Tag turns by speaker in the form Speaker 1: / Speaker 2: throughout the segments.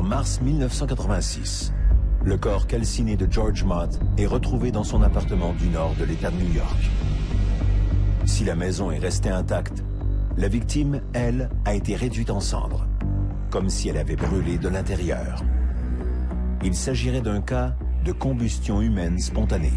Speaker 1: mars 1986. Le corps calciné de George Mott est retrouvé dans son appartement du nord de l'État de New York. Si la maison est restée intacte, la victime, elle, a été réduite en cendres, comme si elle avait brûlé de l'intérieur. Il s'agirait d'un cas de combustion humaine spontanée.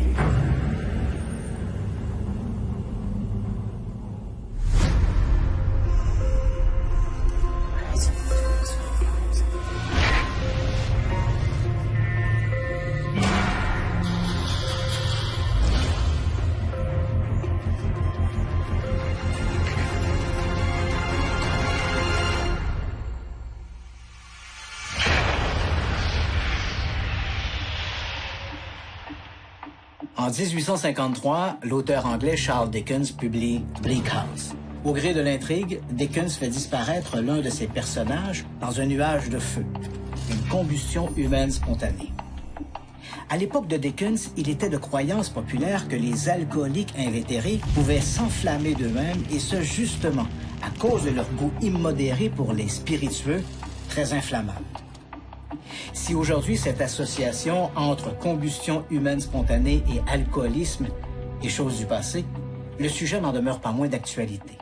Speaker 2: En 1853, l'auteur anglais Charles Dickens publie Bleak House. Au gré de l'intrigue, Dickens fait disparaître l'un de ses personnages dans un nuage de feu, une combustion humaine spontanée. À l'époque de Dickens, il était de croyance populaire que les alcooliques invétérés pouvaient s'enflammer d'eux-mêmes, et ce justement à cause de leur goût immodéré pour les spiritueux très inflammables. Si aujourd'hui cette association entre combustion humaine spontanée et alcoolisme est chose du passé, le sujet n'en demeure pas moins d'actualité.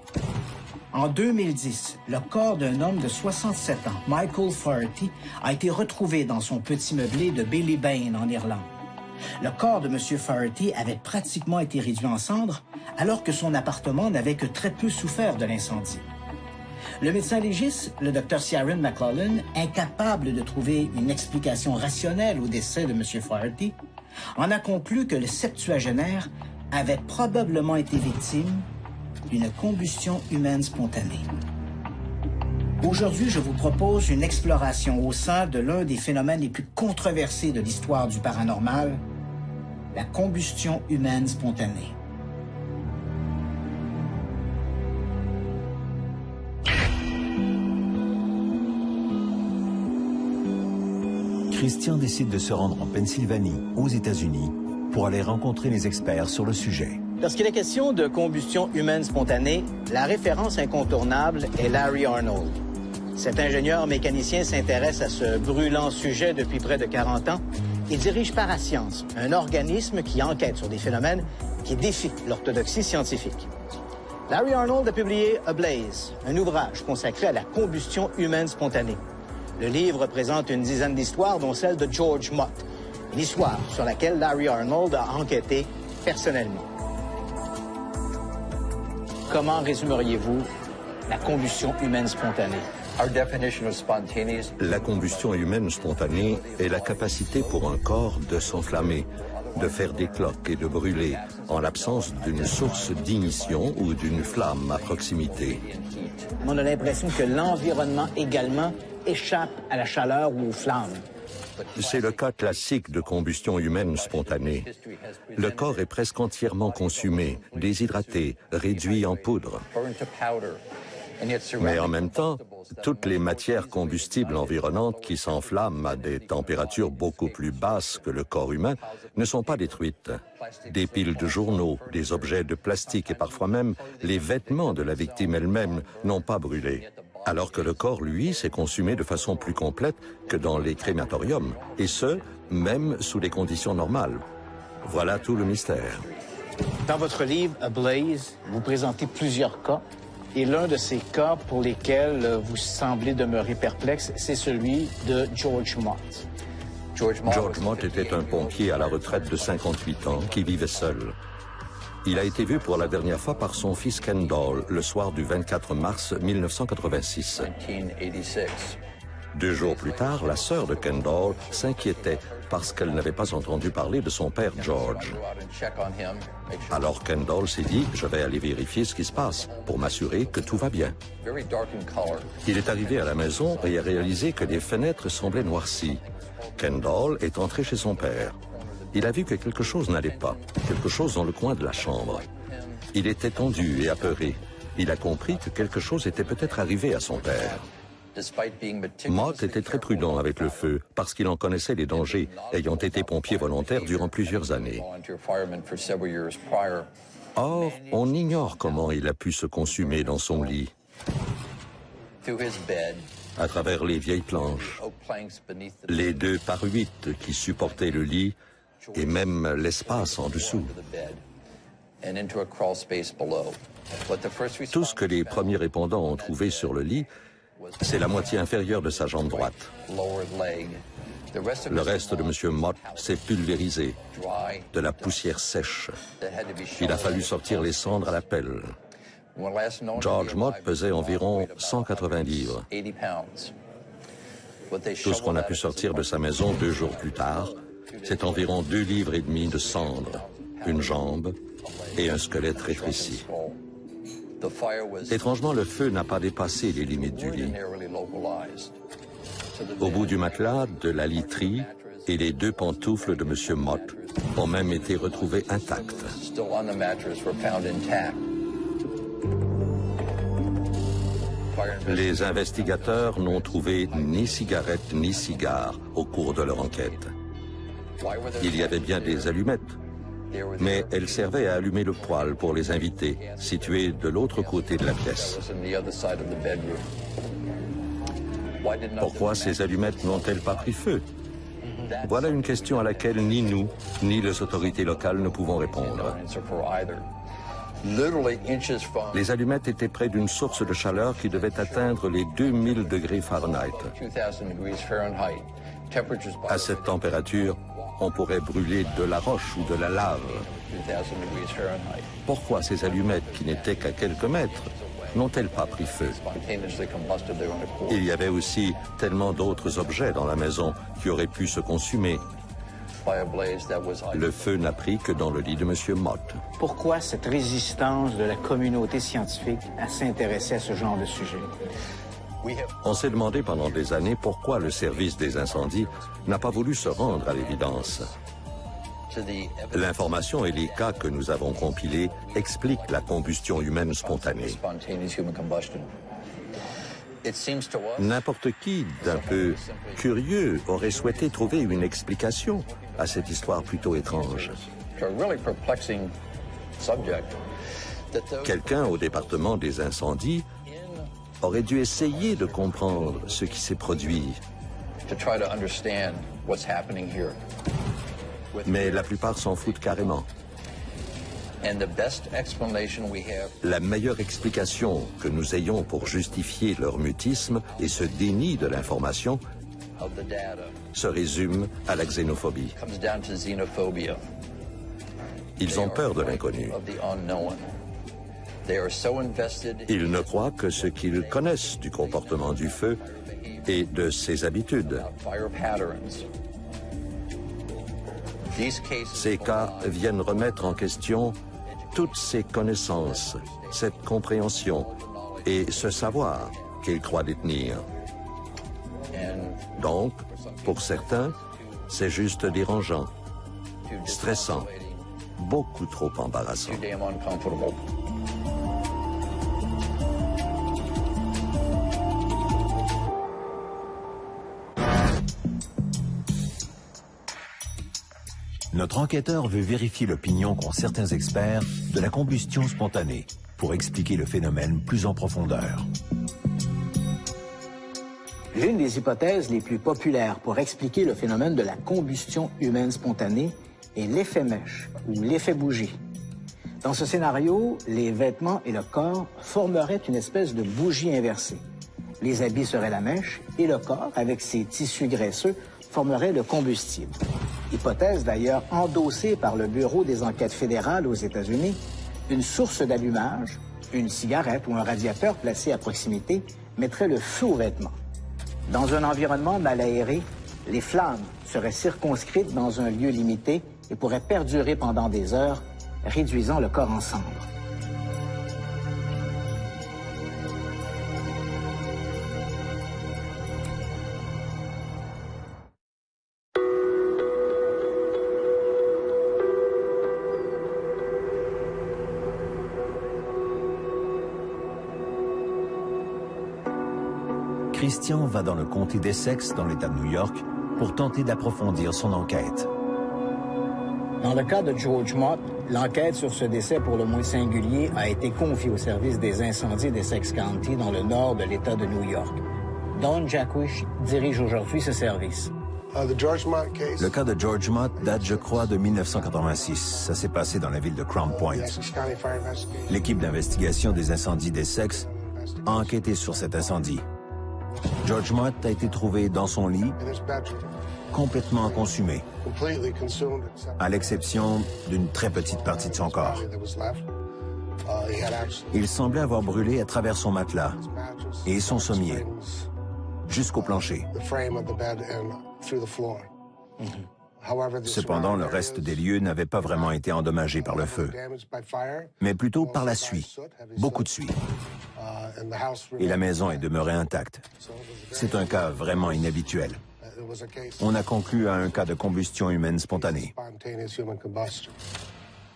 Speaker 2: En 2010, le corps d'un homme de 67 ans, Michael Faherty, a été retrouvé dans son petit meublé de Ballybane en Irlande. Le corps de M. Faherty avait pratiquement été réduit en cendres, alors que son appartement n'avait que très peu souffert de l'incendie. Le médecin légiste, le Dr Ciaran McLaughlin, incapable de trouver une explication rationnelle au décès de M. Faherty, en a conclu que le septuagénaire avait probablement été victime d'une combustion humaine spontanée. Aujourd'hui, je vous propose une exploration au sein de l'un des phénomènes les plus controversés de l'histoire du paranormal, la combustion humaine spontanée.
Speaker 1: Christian décide de se rendre en Pennsylvanie, aux États-Unis, pour aller rencontrer les experts sur le sujet.
Speaker 2: Lorsqu'il est question de combustion humaine spontanée, la référence incontournable est Larry Arnold. Cet ingénieur mécanicien s'intéresse à ce brûlant sujet depuis près de 40 ans et dirige Parascience, un organisme qui enquête sur des phénomènes qui défient l'orthodoxie scientifique. Larry Arnold a publié A Blaze, un ouvrage consacré à la combustion humaine spontanée. Le livre présente une dizaine d'histoires, dont celle de George Mott, une histoire sur laquelle Larry Arnold a enquêté personnellement. Comment résumeriez-vous la combustion humaine spontanée?
Speaker 3: La combustion humaine spontanée est la capacité pour un corps de s'enflammer, de faire des cloques et de brûler, en l'absence d'une source d'ignition ou d'une flamme à proximité.
Speaker 2: On a l'impression que l'environnement également échappe à la chaleur ou aux flammes.
Speaker 3: C'est le cas classique de combustion humaine spontanée. Le corps est presque entièrement consumé, déshydraté, réduit en poudre. Mais en même temps, toutes les matières combustibles environnantes qui s'enflamment à des températures beaucoup plus basses que le corps humain ne sont pas détruites. Des piles de journaux, des objets de plastique et parfois même les vêtements de la victime elle-même n'ont pas brûlé. Alors que le corps, lui, s'est consumé de façon plus complète que dans les crématoriums, et ce, même sous les conditions normales. Voilà tout le mystère.
Speaker 2: Dans votre livre, A Blaze, vous présentez plusieurs cas, et l'un de ces cas pour lesquels vous semblez demeurer perplexe, c'est celui de George Mott.
Speaker 3: George Mott était un pompier à la retraite de 58 ans qui vivait seul. Il a été vu pour la dernière fois par son fils Kendall le soir du 24 mars 1986. 2 jours plus tard, la sœur de Kendall s'inquiétait parce qu'elle n'avait pas entendu parler de son père George. Alors Kendall s'est dit « Je vais aller vérifier ce qui se passe pour m'assurer que tout va bien ». Il est arrivé à la maison et a réalisé que les fenêtres semblaient noircies. Kendall est entré chez son père. Il a vu que quelque chose n'allait pas, quelque chose dans le coin de la chambre. Il était tendu et apeuré. Il a compris que quelque chose était peut-être arrivé à son père. Mott était très prudent avec le feu parce qu'il en connaissait les dangers, ayant été pompier volontaire durant plusieurs années. Or, on ignore comment il a pu se consumer dans son lit. à travers les vieilles planches, les 2x8 qui supportaient le lit et même l'espace en dessous. Tout ce que les premiers répondants ont trouvé sur le lit, c'est la moitié inférieure de sa jambe droite. Le reste de M. Mott s'est pulvérisé, de la poussière sèche. Il a fallu sortir les cendres à la pelle. George Mott pesait environ 180 livres. Tout ce qu'on a pu sortir de sa maison 2 jours plus tard, c'est environ 2,5 livres de cendres, une jambe et un squelette rétréci. Étrangement, le feu n'a pas dépassé les limites du lit. Au bout du matelas, de la literie et les 2 pantoufles de M. Mott ont même été retrouvées intactes. Les investigateurs n'ont trouvé ni cigarettes ni cigares au cours de leur enquête. Il y avait bien des allumettes, mais elles servaient à allumer le poêle pour les invités, situé de l'autre côté de la pièce. Pourquoi ces allumettes n'ont-elles pas pris feu? Voilà une question à laquelle ni nous, ni les autorités locales ne pouvons répondre. Les allumettes étaient près d'une source de chaleur qui devait atteindre les 2000 degrés Fahrenheit. À cette température, on pourrait brûler de la roche ou de la lave. Pourquoi ces allumettes, qui n'étaient qu'à quelques mètres, n'ont-elles pas pris feu? Il y avait aussi tellement d'autres objets dans la maison qui auraient pu se consumer. Le feu n'a pris que dans le lit de M. Mott.
Speaker 2: Pourquoi cette résistance de la communauté scientifique à s'intéresser à ce genre de sujet?
Speaker 3: On s'est demandé pendant des années pourquoi le service des incendies n'a pas voulu se rendre à l'évidence. L'information et les cas que nous avons compilés expliquent la combustion humaine spontanée. N'importe qui d'un peu curieux aurait souhaité trouver une explication à cette histoire plutôt étrange. Quelqu'un au département des incendies aurait dû essayer de comprendre ce qui s'est produit. Mais la plupart s'en foutent carrément. La meilleure explication que nous ayons pour justifier leur mutisme et ce déni de l'information se résume à la xénophobie. Ils ont peur de l'inconnu. Ils ne croient que ce qu'ils connaissent du comportement du feu et de ses habitudes. Ces cas viennent remettre en question toutes ces connaissances, cette compréhension et ce savoir qu'ils croient détenir. Donc, pour certains, c'est juste dérangeant, stressant, beaucoup trop embarrassant.
Speaker 1: Notre enquêteur veut vérifier l'opinion qu'ont certains experts de la combustion spontanée pour expliquer le phénomène plus en profondeur.
Speaker 2: L'une des hypothèses les plus populaires pour expliquer le phénomène de la combustion humaine spontanée est l'effet mèche ou l'effet bougie. Dans ce scénario, les vêtements et le corps formeraient une espèce de bougie inversée. Les habits seraient la mèche et le corps, avec ses tissus graisseux, formerait le combustible. Hypothèse d'ailleurs endossée par le Bureau des enquêtes fédérales aux États-Unis, une source d'allumage, une cigarette ou un radiateur placé à proximité mettrait le feu aux vêtements. Dans un environnement mal aéré, les flammes seraient circonscrites dans un lieu limité et pourraient perdurer pendant des heures, réduisant le corps en cendres.
Speaker 1: Christian va dans le comté d'Essex, dans l'État de New York, pour tenter d'approfondir son enquête.
Speaker 2: Dans le cas de George Mott, l'enquête sur ce décès pour le moins singulier a été confiée au service des incendies d'Essex County dans le nord de l'État de New York. Don Jaquish dirige aujourd'hui ce service.
Speaker 1: Le cas de George Mott date, je crois, de 1986. Ça s'est passé dans la ville de Crown Point. L'équipe d'investigation des incendies d'Essex a enquêté sur cet incendie. George Mott a été trouvé dans son lit, complètement consumé, à l'exception d'une très petite partie de son corps. Il semblait avoir brûlé à travers son matelas et son sommier, jusqu'au plancher. Cependant, le reste des lieux n'avait pas vraiment été endommagé par le feu, mais plutôt par la suie, beaucoup de suie. Et la maison est demeurée intacte. C'est un cas vraiment inhabituel. On a conclu à un cas de combustion humaine spontanée.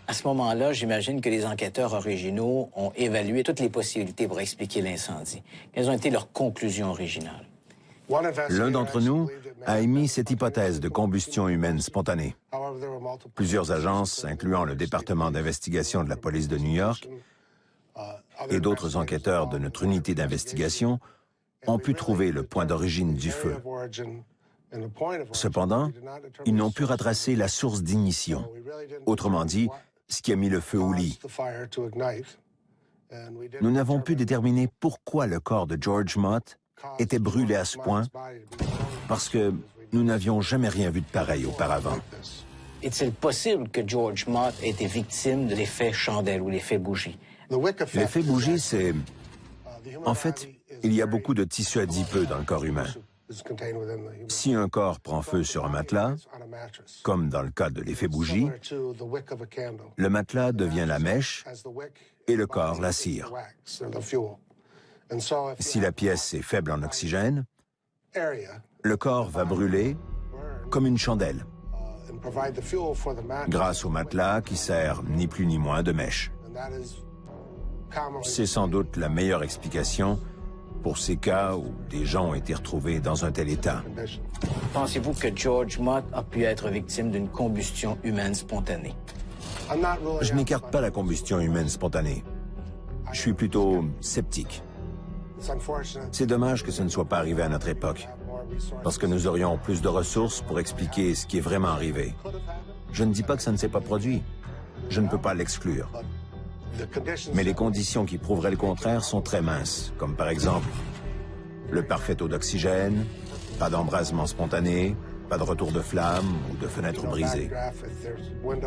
Speaker 2: À ce moment-là, j'imagine que les enquêteurs originaux ont évalué toutes les possibilités pour expliquer l'incendie. Quelles ont été leurs conclusions originales?
Speaker 1: L'un d'entre nous a émis cette hypothèse de combustion humaine spontanée. Plusieurs agences, incluant le département d'investigation de la police de New York et d'autres enquêteurs de notre unité d'investigation, ont pu trouver le point d'origine du feu. Cependant, ils n'ont pu retracer la source d'ignition. Autrement dit, ce qui a mis le feu au lit. Nous n'avons pu déterminer pourquoi le corps de George Mott était brûlé à ce point, parce que nous n'avions jamais rien vu de pareil auparavant.
Speaker 2: Est-il possible que George Mott ait été victime de l'effet chandelle ou l'effet bougie?
Speaker 1: L'effet bougie, c'est... En fait, il y a beaucoup de tissu adipeux dans le corps humain. Si un corps prend feu sur un matelas, comme dans le cas de l'effet bougie, le matelas devient la mèche et le corps la cire. Si la pièce est faible en oxygène, le corps va brûler comme une chandelle, grâce au matelas qui sert ni plus ni moins de mèche. C'est sans doute la meilleure explication pour ces cas où des gens ont été retrouvés dans un tel état.
Speaker 2: Pensez-vous que George Mott a pu être victime d'une combustion humaine spontanée?
Speaker 1: Je n'écarte pas la combustion humaine spontanée. Je suis plutôt sceptique. C'est dommage que ce ne soit pas arrivé à notre époque, parce que nous aurions plus de ressources pour expliquer ce qui est vraiment arrivé. Je ne dis pas que ça ne s'est pas produit. Je ne peux pas l'exclure. Mais les conditions qui prouveraient le contraire sont très minces, comme par exemple le parfait taux d'oxygène, pas d'embrasement spontané, pas de retour de flamme ou de fenêtre brisée.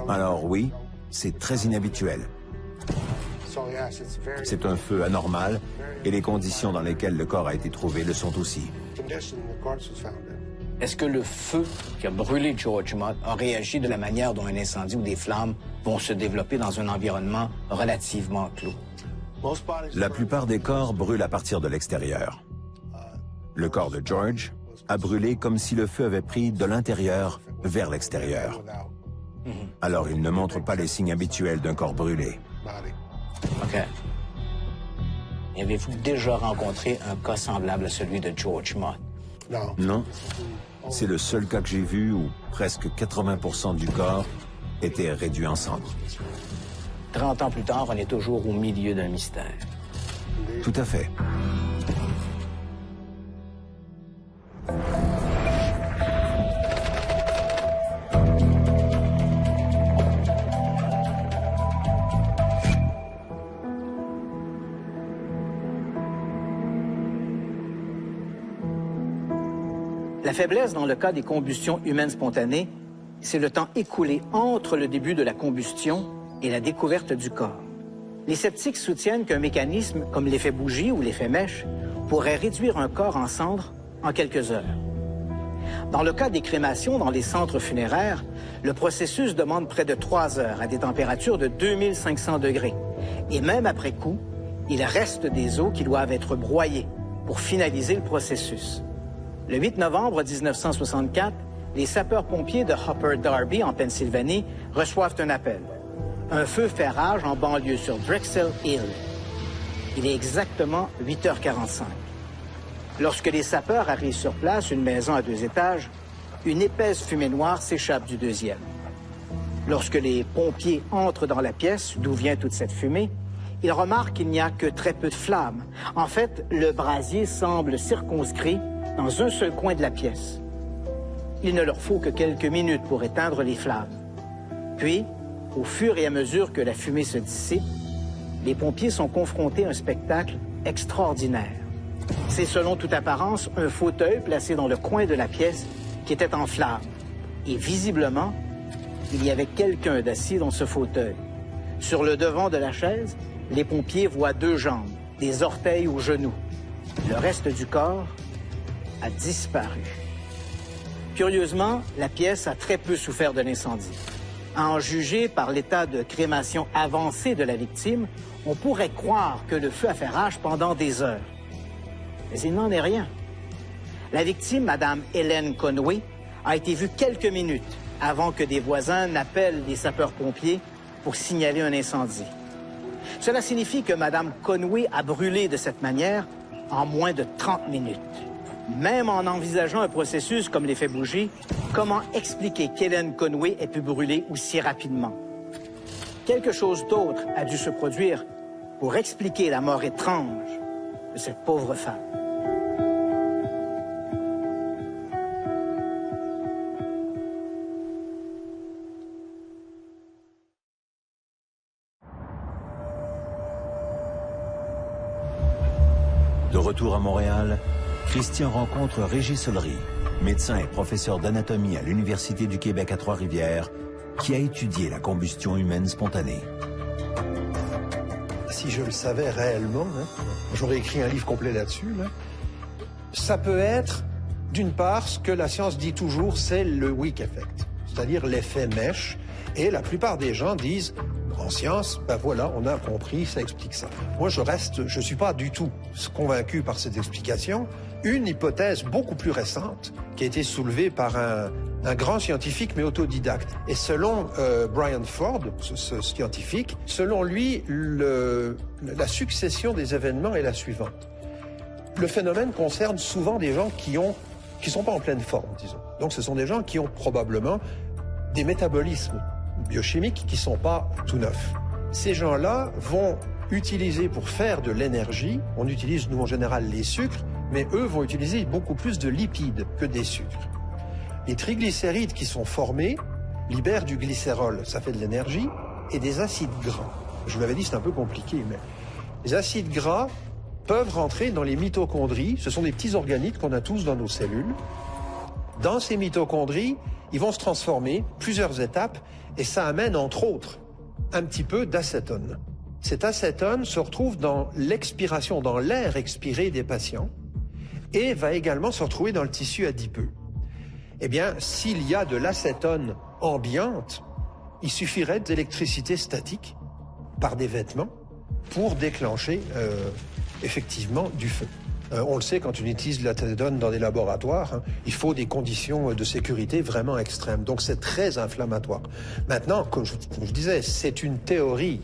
Speaker 1: Alors oui, c'est très inhabituel. C'est un feu anormal et les conditions dans lesquelles le corps a été trouvé le sont aussi.
Speaker 2: Est-ce que le feu qui a brûlé George Mott a réagi de la manière dont un incendie ou des flammes vont se développer dans un environnement relativement clos?
Speaker 1: La plupart des corps brûlent à partir de l'extérieur. Le corps de George a brûlé comme si le feu avait pris de l'intérieur vers l'extérieur. Alors il ne montre pas les signes habituels d'un corps brûlé.
Speaker 2: OK. Avez-vous déjà rencontré un cas semblable à celui de George Mott?
Speaker 1: Non. C'est le seul cas que j'ai vu où presque 80% du corps était réduit en cendres.
Speaker 2: 30 ans plus tard, on est toujours au milieu d'un mystère.
Speaker 1: Tout à fait.
Speaker 2: La faiblesse dans le cas des combustions humaines spontanées, c'est le temps écoulé entre le début de la combustion et la découverte du corps. Les sceptiques soutiennent qu'un mécanisme comme l'effet bougie ou l'effet mèche pourrait réduire un corps en cendres en quelques heures. Dans le cas des crémations dans les centres funéraires, le processus demande près de 3 heures à des températures de 2500 degrés. Et même après coup, il reste des os qui doivent être broyés pour finaliser le processus. Le 8 novembre 1964, les sapeurs-pompiers de Upper Darby, en Pennsylvanie, reçoivent un appel. Un feu fait rage en banlieue sur Drexel Hill. Il est exactement 8h45. Lorsque les sapeurs arrivent sur place, une maison à 2 étages, une épaisse fumée noire s'échappe du deuxième. Lorsque les pompiers entrent dans la pièce d'où vient toute cette fumée, ils remarquent qu'il n'y a que très peu de flammes. En fait, le brasier semble circonscrit dans un seul coin de la pièce. Il ne leur faut que quelques minutes pour éteindre les flammes. Puis, au fur et à mesure que la fumée se dissipe, les pompiers sont confrontés à un spectacle extraordinaire. C'est selon toute apparence un fauteuil placé dans le coin de la pièce qui était en flammes. Et visiblement, il y avait quelqu'un d'assis dans ce fauteuil. Sur le devant de la chaise, les pompiers voient 2 jambes, des orteils aux genoux. Le reste du corps a disparu. Curieusement, la pièce a très peu souffert de l'incendie. À en juger par l'état de crémation avancé de la victime, on pourrait croire que le feu a fait rage pendant des heures. Mais il n'en est rien. La victime, Mme Helen Conway, a été vue quelques minutes avant que des voisins n'appellent les sapeurs-pompiers pour signaler un incendie. Cela signifie que Mme Conway a brûlé de cette manière en moins de 30 minutes. Même en envisageant un processus comme l'effet bougie, comment expliquer qu'Helen Conway ait pu brûler aussi rapidement? Quelque chose d'autre a dû se produire pour expliquer la mort étrange de cette pauvre femme.
Speaker 1: De retour à Montréal, Christian rencontre Régis Solery, médecin et professeur d'anatomie à l'Université du Québec à Trois-Rivières, qui a étudié la combustion humaine spontanée.
Speaker 4: Si je le savais réellement, j'aurais écrit un livre complet là-dessus. Ça peut être, d'une part, ce que la science dit toujours, c'est le weak effect, c'est-à-dire l'effet mèche. Et la plupart des gens disent, en science, ben voilà, on a compris, ça explique ça. Moi, je suis pas du tout convaincu par cette explication. Une hypothèse beaucoup plus récente, qui a été soulevée par un grand scientifique, mais autodidacte. Et selon Brian Ford, ce scientifique, selon lui, la succession des événements est la suivante. Le phénomène concerne souvent des gens qui sont pas en pleine forme, disons. Donc ce sont des gens qui ont probablement des métabolismes biochimiques qui sont pas tout neufs. Ces gens-là vont utiliser pour faire de l'énergie, on utilise nous en général les sucres, mais eux vont utiliser beaucoup plus de lipides que des sucres. Les triglycérides qui sont formés libèrent du glycérol, ça fait de l'énergie, et des acides gras. Je vous l'avais dit, c'est un peu compliqué, mais les acides gras peuvent rentrer dans les mitochondries, ce sont des petits organites qu'on a tous dans nos cellules. Dans ces mitochondries, ils vont se transformer, plusieurs étapes, et ça amène entre autres un petit peu d'acétone. Cet acétone se retrouve dans l'expiration, dans l'air expiré des patients, et va également se retrouver dans le tissu adipeux. Eh bien, s'il y a de l'acétone ambiante, il suffirait d'électricité statique par des vêtements pour déclencher effectivement du feu. On le sait, quand on utilise de l'acétone dans des laboratoires, il faut des conditions de sécurité vraiment extrêmes. Donc c'est très inflammatoire. Maintenant, comme je disais, c'est une théorie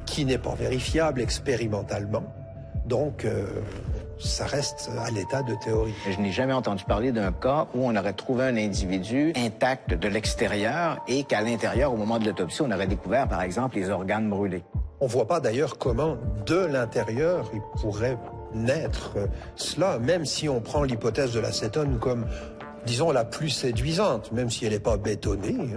Speaker 4: qui n'est pas vérifiable expérimentalement. Donc ça reste à l'état de théorie.
Speaker 2: Je n'ai jamais entendu parler d'un cas où on aurait trouvé un individu intact de l'extérieur et qu'à l'intérieur, au moment de l'autopsie, on aurait découvert, par exemple, les organes brûlés.
Speaker 4: On ne voit pas d'ailleurs comment, de l'intérieur, il pourrait naître cela, même si on prend l'hypothèse de l'acétone comme, disons, la plus séduisante, même si elle n'est pas bétonnée,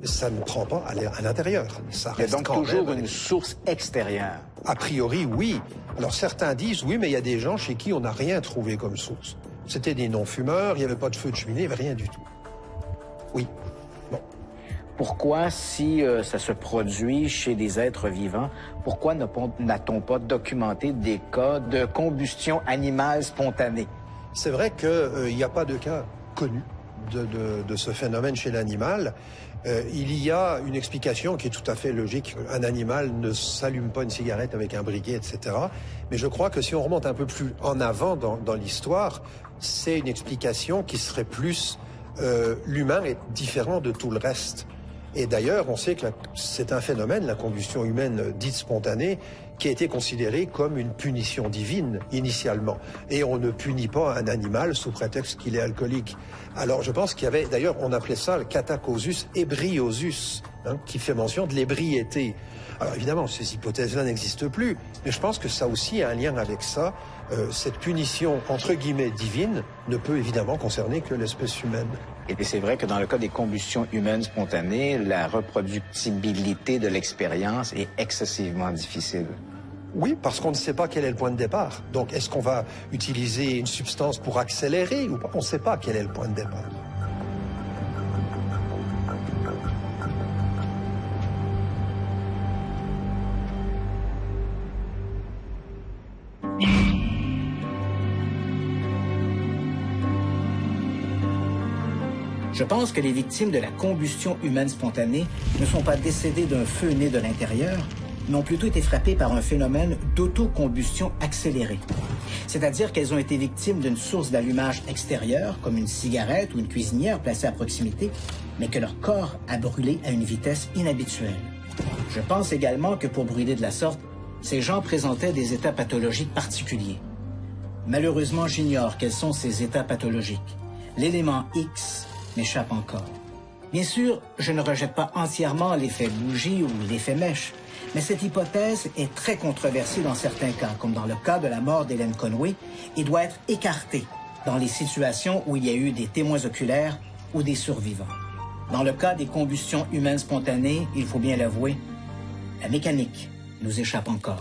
Speaker 4: ça ne prend pas à l'intérieur. Ça reste
Speaker 2: donc toujours une source extérieure.
Speaker 4: A priori, oui. Alors certains disent, oui, mais il y a des gens chez qui on n'a rien trouvé comme source. C'était des non-fumeurs, il n'y avait pas de feu de cheminée, il n'y avait rien du tout. Oui. Bon.
Speaker 2: Pourquoi, si ça se produit chez des êtres vivants, pourquoi n'a-t-on pas documenté des cas de combustion animale spontanée?
Speaker 4: C'est vrai qu'il n'y a pas de cas connus de ce phénomène chez l'animal. Il y a une explication qui est tout à fait logique. Un animal ne s'allume pas une cigarette avec un briquet, etc. Mais je crois que si on remonte un peu plus en avant dans l'histoire, c'est une explication qui serait plus l'humain est différent de tout le reste. Et d'ailleurs, on sait que c'est un phénomène, la combustion humaine dite spontanée, qui a été considérée comme une punition divine initialement. Et on ne punit pas un animal sous prétexte qu'il est alcoolique. Alors je pense qu'il y avait, d'ailleurs on appelait ça le catacausus ebriosus, qui fait mention de l'ébriété. Alors évidemment, ces hypothèses-là n'existent plus, mais je pense que ça aussi a un lien avec ça. Cette punition, entre guillemets, divine, ne peut évidemment concerner que l'espèce humaine.
Speaker 5: Et c'est vrai que dans le cas des combustions humaines spontanées, la reproductibilité de l'expérience est excessivement difficile.
Speaker 4: Oui, parce qu'on ne sait pas quel est le point de départ. Donc, est-ce qu'on va utiliser une substance pour accélérer ou pas? On ne sait pas quel est le point de départ.
Speaker 2: Je pense que les victimes de la combustion humaine spontanée ne sont pas décédées d'un feu né de l'intérieur, mais ont plutôt été frappées par un phénomène d'autocombustion accélérée. C'est-à-dire qu'elles ont été victimes d'une source d'allumage extérieure, comme une cigarette ou une cuisinière placée à proximité, mais que leur corps a brûlé à une vitesse inhabituelle. Je pense également que pour brûler de la sorte, ces gens présentaient des états pathologiques particuliers. Malheureusement, j'ignore quels sont ces états pathologiques. L'élément X m'échappe encore. Bien sûr, je ne rejette pas entièrement l'effet bougie ou l'effet mèche, mais cette hypothèse est très controversée dans certains cas, comme dans le cas de la mort d'Hélène Conway, et doit être écartée dans les situations où il y a eu des témoins oculaires ou des survivants. Dans le cas des combustions humaines spontanées, il faut bien l'avouer, la mécanique nous échappe encore.